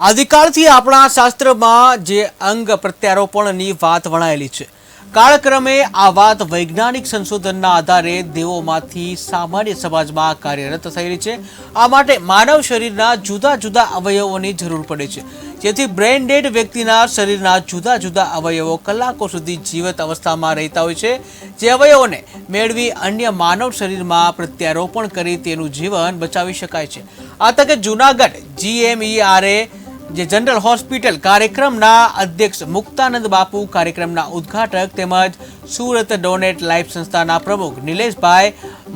આદિકાળથી આપણા શાસ્ત્રમાં જે અંગ પ્રત્યારોપણની વાત વણાયેલી છે, કાળક્રમે આ વાત વૈજ્ઞાનિક સંશોધનના આધારે દેવોમાંથી સામાન્ય સમાજમાં કાર્યરત થયેલી છે। આ માટે માનવ શરીરના જુદા જુદા અવયવોની જરૂર પડે છે, જેથી બ્રેઇન ડેડ વ્યક્તિના શરીરના જુદા જુદા અવયવો કલાકો સુધી જીવત અવસ્થામાં રહેતા હોય છે, જે અવયવોને મેળવી અન્ય માનવ શરીરમાં પ્રત્યારોપણ કરી તેનું જીવન બચાવી શકાય છે। આ તકે જૂનાગઢ GMERA જે જનરલ હોસ્પિટલ કાર્યક્રમના અધ્યક્ષ મુક્તાનંદ બાપુ, કાર્યક્રમના ઉદ્ઘાટક તેમજ સુરત ડોનેટ લાઈફ સંસ્થાના પ્રમુખ નિલેશભાઈ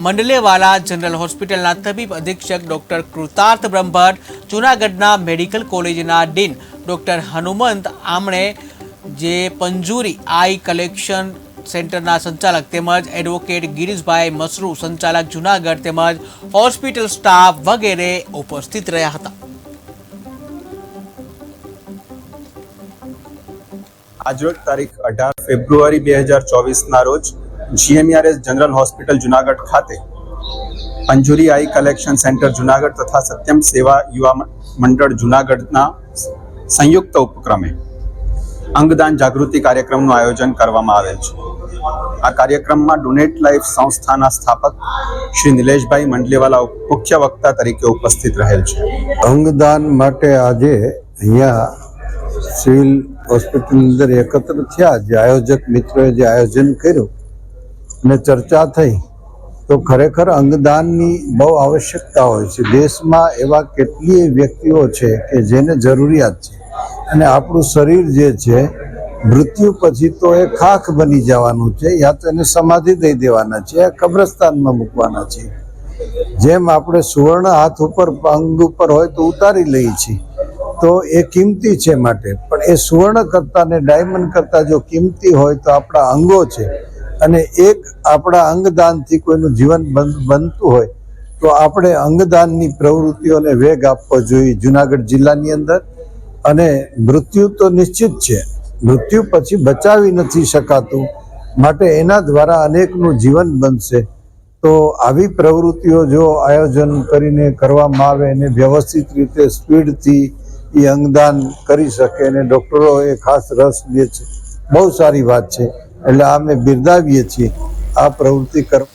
મંડલેવાલા, જનરલ હોસ્પિટલના તબીબ અધિક્ષક ડોક્ટર કૃતાર્થ બ્રહ્મભટ્ટ, જૂનાગઢના મેડિકલ કોલેજના ડીન ડોક્ટર હનુમંત આમણે, જે પંજુરી આઈ કલેક્શન સેન્ટરના સંચાલક તેમજ એડવોકેટ ગિરીશભાઈ મસરૂ, સંચાલક જૂનાગઢ, તેમજ હોસ્પિટલ સ્ટાફ વગેરે ઉપસ્થિત રહ્યા હતા। આજરોજ તારીખ 18 ફેબ્રુઆરી 2024ના રોજ GMERS જનરલ હોસ્પિટલ જુનાગઢ ખાતે પંજુરી આઈ કલેક્શન સેન્ટર જુનાગઢ તથા સત્યમ સેવા યુવા મંડળ જુનાગઢના સંયુક્ત ઉપક્રમે અંગદાન જાગૃતિ કાર્યક્રમનું આયોજન કરવામાં આવેલ છે। આ કાર્યક્રમમાં ડોનેટ લાઈફ સંસ્થાના સ્થાપક શ્રી નિલેશભાઈ મંડલેવાલા મુખ્ય વક્તા તરીકે ઉપસ્થિત રહેલ છે। અંગદાન માટે આજે અહીંયા સિવિલ હોસ્પિટલની અંદર એકત્ર થયા, જે આયોજક મિત્રોએ જે આયોજન કર્યું અને ચર્ચા થઈ, તો ખરેખર અંગદાનની બહુ આવશ્યકતા હોય છે। દેશમાં એવા કેટલીય વ્યક્તિઓ છે કે જેને જરૂરિયાત છે, અને આપણું શરીર જે છે મૃત્યુ પછી તો એ ખાખ બની જવાનું છે, યા તો એને સમાધિ દઈ દેવાના છે, કબ્રસ્તાનમાં મૂકવાના છે। જેમ આપણે સુવર્ણ હાથ ઉપર અંગ ઉપર હોય તો ઉતારી લઈએ છીએ, તો એ કિંમતી છે માટે, પણ એ સુવર્ણ કરતાં ને ડાયમંડ કરતાં જો કિંમતી હોય તો આપણા અંગો છે, અને એક આપણા અંગદાનથી કોઈનું જીવન બનતું હોય તો આપણે અંગદાનની પ્રવૃત્તિઓને વેગ આપવો જોઈએ જુનાગઢ જિલ્લાની અંદર। અને મૃત્યુ તો નિશ્ચિત છે, મૃત્યુ પછી બચાવી નથી શકાતું, માટે એના દ્વારા અનેકનું જીવન બનશે। તો આવી પ્રવૃત્તિઓ જો આયોજન કરીને કરવામાં આવે અને વ્યવસ્થિત રીતે સ્પીડથી એ અંગદાન કરી શકે, અને ડૉક્ટરો એ ખાસ રસ લે છે, બહુ સારી વાત છે। એટલે અમે બિરદાવીએ છીએ આ પ્રવૃત્તિ કરવા।